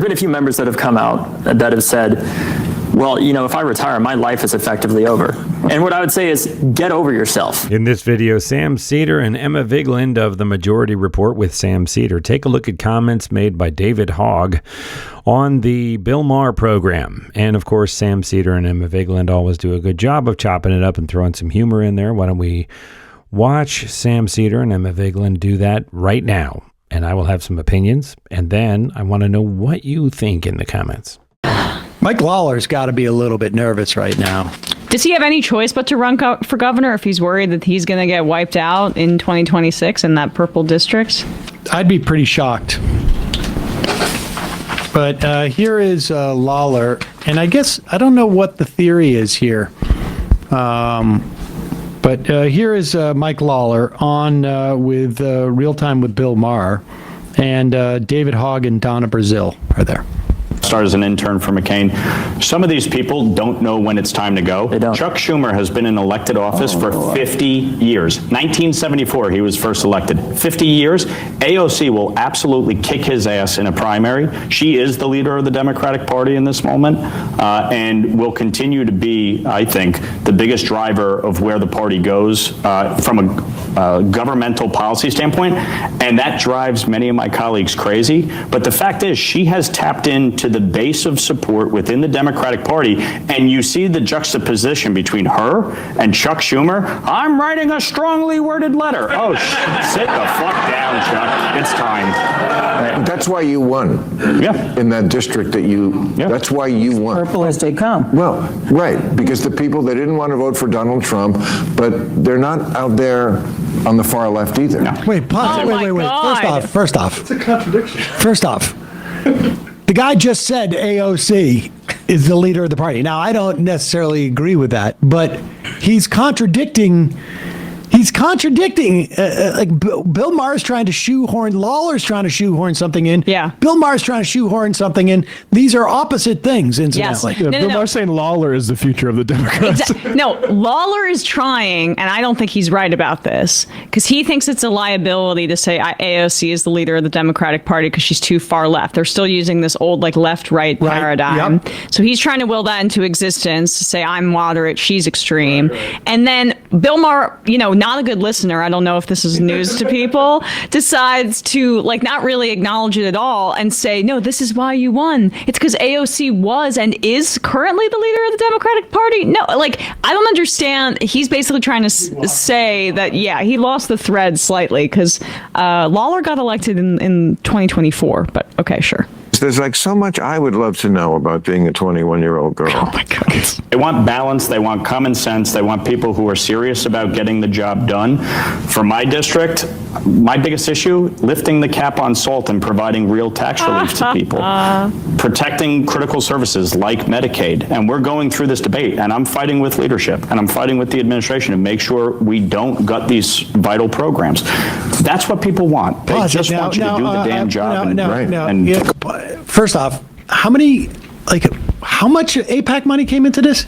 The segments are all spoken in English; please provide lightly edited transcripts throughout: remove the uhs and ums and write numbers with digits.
have been a few members that have come out that have said, well, if I retire, my life is effectively over. And what I would say is get over yourself. In this video, Sam Seder and Emma Vigeland of The Majority Report with Sam Seder take a look at comments made by David Hogg on the Bill Maher program. And of course, Sam Seder and Emma Vigeland always do a good job of chopping it up and throwing some humor in there. Why don't we watch Sam Seder and Emma Vigeland do that right now? And I will have some opinions. And then I want to know what you think in the comments. Mike Lawler's got to be a little bit nervous right now. Does he have any choice but to run for governor if he's worried that he's going to get wiped out in 2026 in that purple district? I'd be pretty shocked. But here is Lawler, and I guess I don't know what the theory is here. But here is Mike Lawler on with Real Time with Bill Maher, and David Hogg and Donna Brazil are there. Started as an intern for McCain. Some of these people don't know when it's time to go. They don't. Chuck Schumer has been in elected office for 50 years. 1974, he was first elected. 50 years. AOC will absolutely kick his ass in a primary. She is the leader of the Democratic Party in this moment, and will continue to be, I think, the biggest driver of where the party goes from a governmental policy standpoint. And that drives many of my colleagues crazy. But the fact is, she has tapped into the base of support within the Democratic Party, and you see the juxtaposition between her and Chuck Schumer. I'm writing a strongly worded letter. Oh, sit the fuck down, Chuck. It's time. That's why you won. Yeah. In that district that you, that's why you won. Purple as they come. Well, right, because the people, they didn't want to vote for Donald Trump, but they're not out there on the far left either. No. Wait, pause. Oh Wait. First off. It's a contradiction. First off, the guy just said AOC is the leader of the party. Now, I don't necessarily agree with that, but he's contradicting. Like Bill Maher's trying to shoehorn, Lawler's trying to shoehorn something in. Yeah. Bill Maher's trying to shoehorn something in. These are opposite things, incidentally. Yes. Bill Maher's saying Lawler is the future of the Democrats. No, Lawler is trying, and I don't think he's right about this, because he thinks it's a liability to say AOC is the leader of the Democratic Party because she's too far left. They're still using this old left-right paradigm. Yep. So he's trying to will that into existence to say I'm moderate, she's extreme. And then Bill Maher, not a good listener, I don't know if this is news to people, decides to not really acknowledge it at all and say, no, this is why you won. It's because AOC was and is currently the leader of the Democratic Party. No, I don't understand. He's basically trying to say that, yeah, he lost the thread slightly because Lawler got elected in 2024, but okay, sure. There's so much I would love to know about being a 21-year-old girl. Oh my God. They want balance. They want common sense. They want people who are serious about getting the job done. For my district, my biggest issue, lifting the cap on salt and providing real tax relief to people. Protecting critical services like Medicaid. And we're going through this debate, and I'm fighting with leadership, and I'm fighting with the administration to make sure we don't gut these vital programs. That's what people want. They just want you to do the damn job. First off, how much APAC money came into this?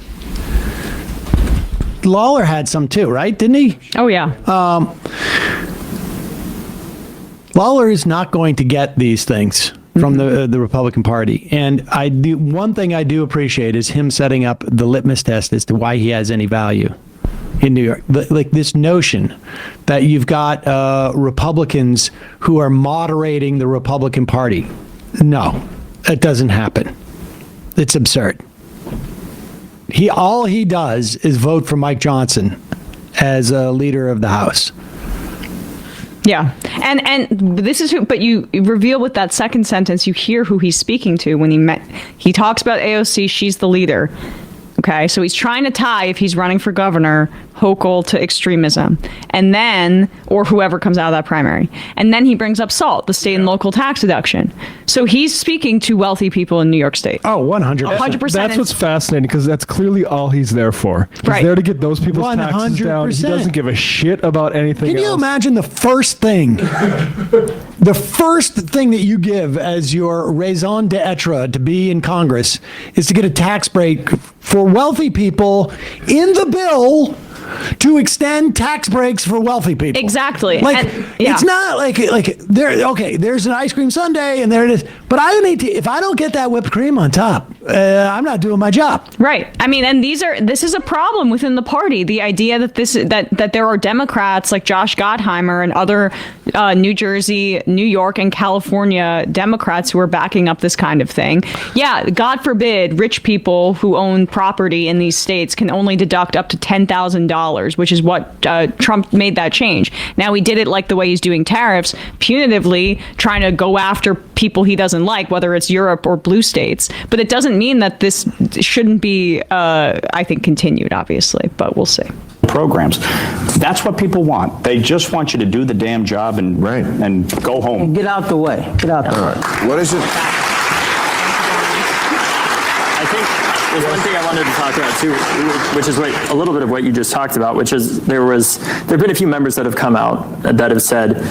Lawler had some too, right? Didn't he? Oh, yeah. Lawler is not going to get these things from the Republican Party. And one thing I do appreciate is him setting up the litmus test as to why he has any value in New York. This notion that you've got Republicans who are moderating the Republican Party. No, it doesn't happen. It's absurd. All he does is vote for Mike Johnson as a leader of the House. Yeah. And this is who, but you reveal with that second sentence, you hear who he's speaking to when he talks about AOC, she's the leader. Okay, so he's trying to tie, if he's running for governor, Hochul to extremism, and then, or whoever comes out of that primary. And then he brings up SALT, the state and local tax deduction. So he's speaking to wealthy people in New York State. Oh, 100%. 100%. That's what's fascinating, because that's clearly all he's there for. He's Right. there to get those people's taxes down. 100%. He doesn't give a shit about anything else. Can you imagine the first thing that you give as your raison d'etre to be in Congress is to get a tax break for wealthy people in the bill to extend tax breaks for wealthy people. Exactly. Like, And- yeah. it's not like there. Okay, there's an ice cream sundae, and there it is. But I need to. If I don't get that whipped cream on top, I'm not doing my job. Right. I mean, and this is a problem within the party. The idea that that there are Democrats like Josh Gottheimer and other New Jersey, New York, and California Democrats who are backing up this kind of thing. Yeah, God forbid, rich people who own property in these states can only deduct up to $10,000, which is what Trump made that change. Now he did it like the way he's doing tariffs, punitively trying to go after people he doesn't like, whether it's Europe or blue states. But it doesn't mean that this shouldn't be, I think, continued, obviously, but we'll see. Programs. That's what people want. They just want you to do the damn job and go home. Get out the way. Get out the way. What is it? I think there's one thing I wanted to talk about too, which is a little bit of what you just talked about, which is there have been a few members that have come out that have said,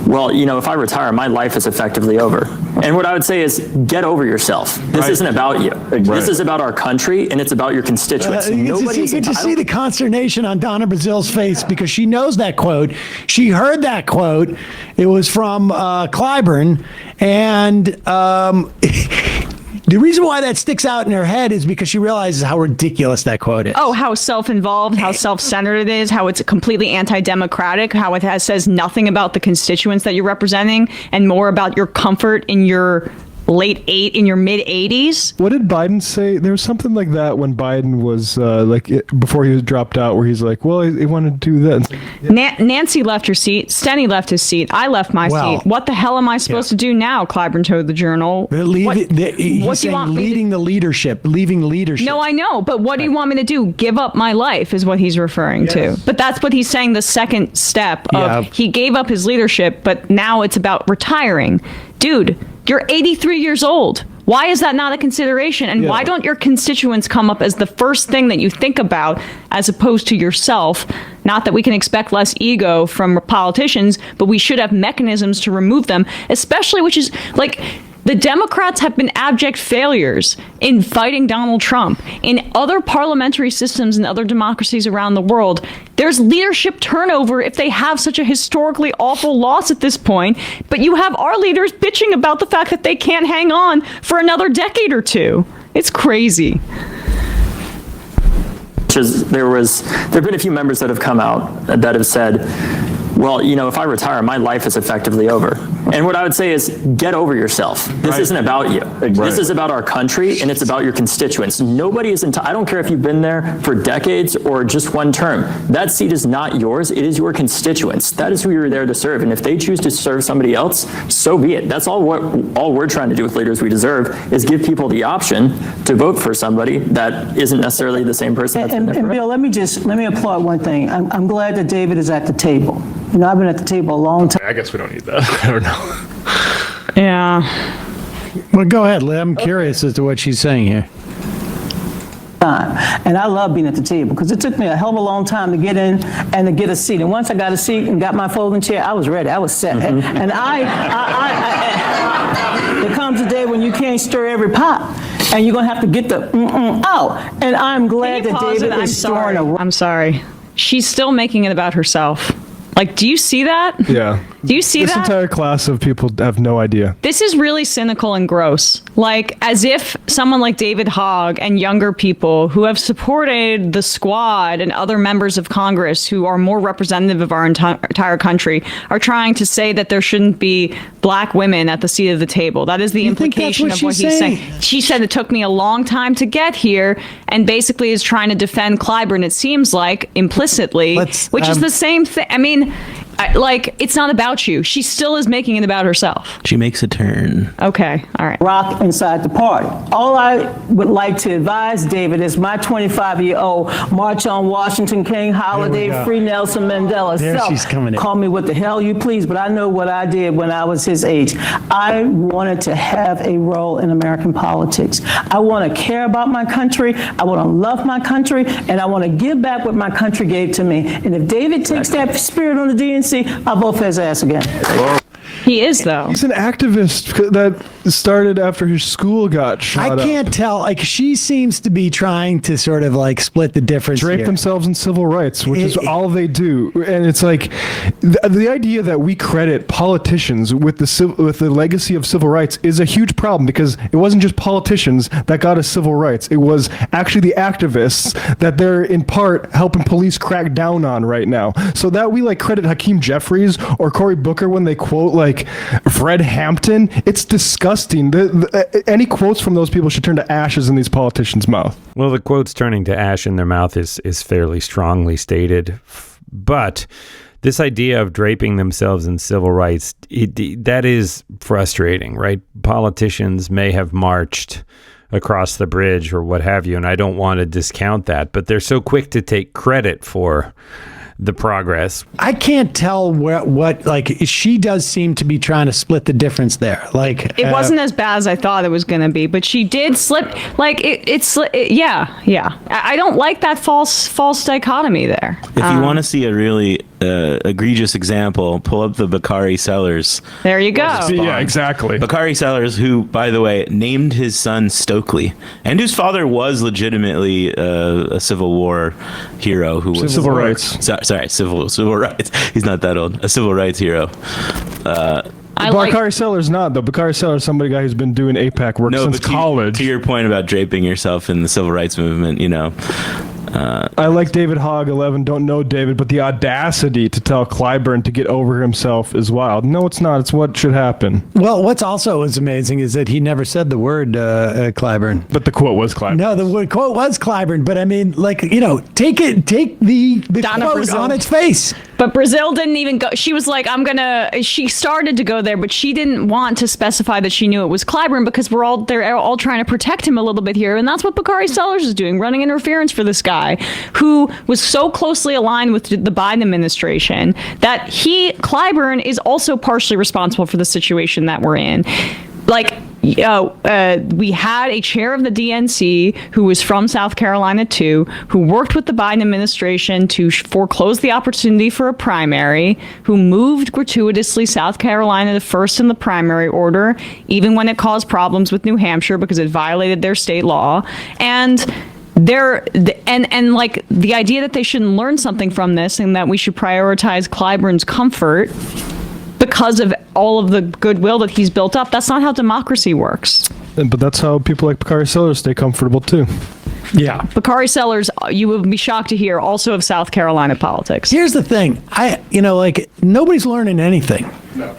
well, if I retire, my life is effectively over. And what I would say is get over yourself. This isn't about you. This is about our country, and it's about your constituents. You get to see the consternation on Donna Brazil's face because she knows that quote. She heard that quote. It was from Clyburn, and the reason why that sticks out in her head is because she realizes how ridiculous that quote is. Oh, how self-involved, how self-centered it is, how it's completely anti-democratic, how it says nothing about the constituents that you're representing and more about your comfort in your mid-80s. What did Biden say? There was something like that when Biden was before he was dropped out, where he's like, well, he wanted to do that. Nancy left her seat. Steny left his seat. I left my seat. What the hell am I supposed to do now? Clyburn told the Journal. He's saying leaving leadership. No, I know, but what do you want me to do? Give up my life is what he's referring to. But that's what he's saying. The second step of he gave up his leadership, but now it's about retiring. Dude, you're 83 years old. Why is that not a consideration? And why don't your constituents come up as the first thing that you think about as opposed to yourself? Not that we can expect less ego from politicians, but we should have mechanisms to remove them, especially which is like the Democrats have been abject failures in fighting Donald Trump. In other parliamentary systems and other democracies around the world, there's leadership turnover if they have such a historically awful loss at this point. But you have our leaders bitching about the fact that they can't hang on for another decade or two. It's crazy. There have been a few members that have come out that have said, well, if I retire, my life is effectively over. And what I would say is get over yourself. This isn't about you. This is about our country, and it's about your constituents. Nobody is I don't care if you've been there for decades or just one term. That seat is not yours. It is your constituents. That is who you're there to serve. And if they choose to serve somebody else, so be it. That's all we're trying to do with Leaders We Deserve is give people the option to vote for somebody that isn't necessarily the same person. And Bill, let me applaud one thing. I'm glad that David is at the table. I've been at the table a long time. I guess we don't need that. I don't know. Yeah. Well, go ahead, Lee. I'm curious as to what she's saying here. And I love being at the table because it took me a hell of a long time to get in and to get a seat. And once I got a seat and got my folding chair, I was ready. I was set. And there comes a day when you can't stir every pot. And you're going to have to get the out. And I'm glad that David is storing a... I'm sorry. She's still making it about herself. Like, do you see that? Yeah. Do you see this that? This entire class of people have no idea. This is really cynical and gross. Like, as if someone like David Hogg and younger people who have supported the Squad and other members of Congress who are more representative of our entire country are trying to say that there shouldn't be black women at the seat of the table. That is the implication of what he's saying. She said it took me a long time to get here and basically is trying to defend Clyburn, it seems like, implicitly, which is the same thing. I mean, it's not about you. She still is making it about herself. She makes a turn. Okay, all right. Rock inside the party. All I would like to advise David is my 25-year-old March on Washington King holiday, free Nelson Mandela. There she's coming in. Call me what the hell you please, but I know what I did when I was his age. I wanted to have a role in American politics. I want to care about my country. I want to love my country, and I want to give back what my country gave to me. And if David takes that spirit on the DNC, I'll vote for his ass again. He is, though. He's an activist that started after his school got shot up. I can't tell. Like, she seems to be trying to sort of like split the difference Drape here. themselves in civil rights, which is all they do. And it's like the idea that we credit politicians with the legacy of civil rights is a huge problem, because it wasn't just politicians that got us civil rights. It was actually the activists that they're in part helping police crack down on right now. So that we like credit Hakeem Jeffries or Cory Booker when they quote like Fred Hampton, it's disgusting. Any quotes from those people should turn to ashes in these politicians' mouth. Well, the quotes turning to ash in their mouth is fairly strongly stated, but this idea of draping themselves in civil rights, that is frustrating, right? Politicians may have marched across the bridge or what have you, and I don't want to discount that, but they're so quick to take credit for the progress. I can't tell what like she does seem to be trying to split the difference there. Like, It wasn't as bad as I thought it was going to be, but she did slip. Like yeah. I don't like that false dichotomy there. If you want to see a really egregious example, pull up the Bakari Sellers. There you go. Yeah, exactly. Bakari Sellers, who, by the way, named his son Stokely, and whose father was legitimately a Civil War hero who was Civil rights. Civil rights. He's not that old. A civil rights hero. Bakari Sellers not, though. Bakari Sellers is somebody guy who's been doing APAC work since college. To your point about draping yourself in the civil rights movement, you know. I like David Hogg 11, don't know David, but the audacity to tell Clyburn to get over himself is wild. No, it's not. It's what should happen. Well, what's also is amazing is that he never said the word Clyburn. But the quote was Clyburn. No, the quote was Clyburn, but I mean, like, you know, take the Donna quote Brazile. on its face. But Brazil didn't even go. She was like, she started to go there, but she didn't want to specify that she knew it was Clyburn, because they're all trying to protect him a little bit here. And that's what Bakari Sellers is doing, running interference for this guy who was so closely aligned with the Biden administration that Clyburn is also partially responsible for the situation that we're in. Like, we had a chair of the DNC who was from South Carolina too, who worked with the Biden administration to foreclose the opportunity for a primary, who moved gratuitously South Carolina to first in the primary order, even when it caused problems with New Hampshire because it violated their state law. And like the idea that they shouldn't learn something from this and that we should prioritize Clyburn's comfort because of all of the goodwill that he's built up. That's not how democracy works. But that's how people like Bakari Sellers stay comfortable too. Yeah. Bakari Sellers, you would be shocked to hear, also of South Carolina politics. Here's the thing. Like, nobody's learning anything. No.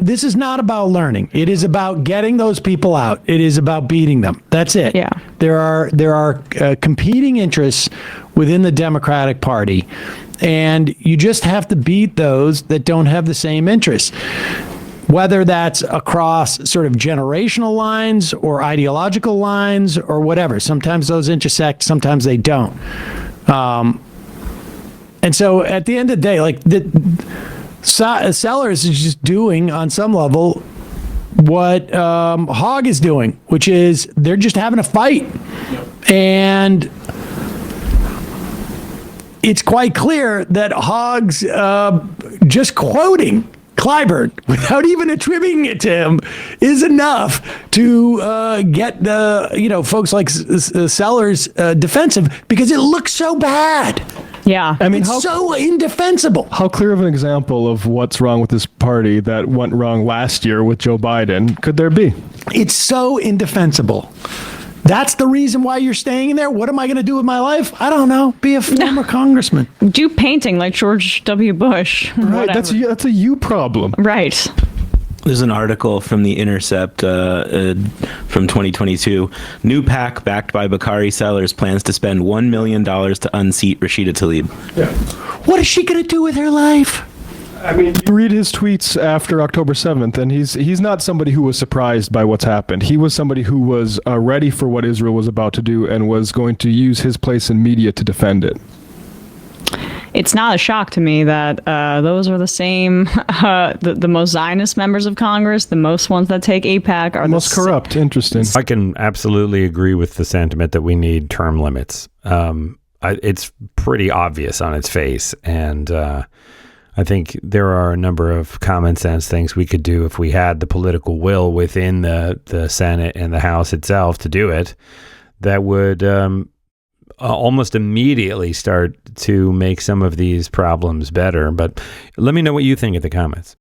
This is not about learning. It is about getting those people out. It is about beating them. That's it. Yeah. There are competing interests within the Democratic Party, and you just have to beat those that don't have the same interests. Whether that's across sort of generational lines or ideological lines or whatever. Sometimes those intersect, sometimes they don't. And so at the end of the day, like, Sellers is just doing, on some level, what Hogg is doing, which is they're just having a fight. Yep. And it's quite clear that Hogg's just quoting Clyburn without even attributing it to him is enough to get folks like Sellers defensive, because it looks so bad. Yeah. I mean, it's so indefensible. How clear of an example of what's wrong with this party that went wrong last year with Joe Biden could there be? It's so indefensible. That's the reason why you're staying in there. What am I going to do with my life? I don't know. Be a former congressman. Do painting like George W. Bush. Right. That's a you problem. Right. There's an article from The Intercept from 2022. New PAC backed by Bakari Sellers plans to spend $1 million to unseat Rashida Tlaib. Yeah. What is she going to do with her life? I mean, you read his tweets after October 7th, and he's not somebody who was surprised by what's happened. He was somebody who was ready for what Israel was about to do and was going to use his place in media to defend it. It's not a shock to me that those are the same, the most Zionist members of Congress, the most ones that take AIPAC are the most corrupt. Interesting. I can absolutely agree with the sentiment that we need term limits. It's pretty obvious on its face, and I think there are a number of common sense things we could do if we had the political will within the Senate and the House itself to do it, that would almost immediately start to make some of these problems better. But let me know what you think in the comments.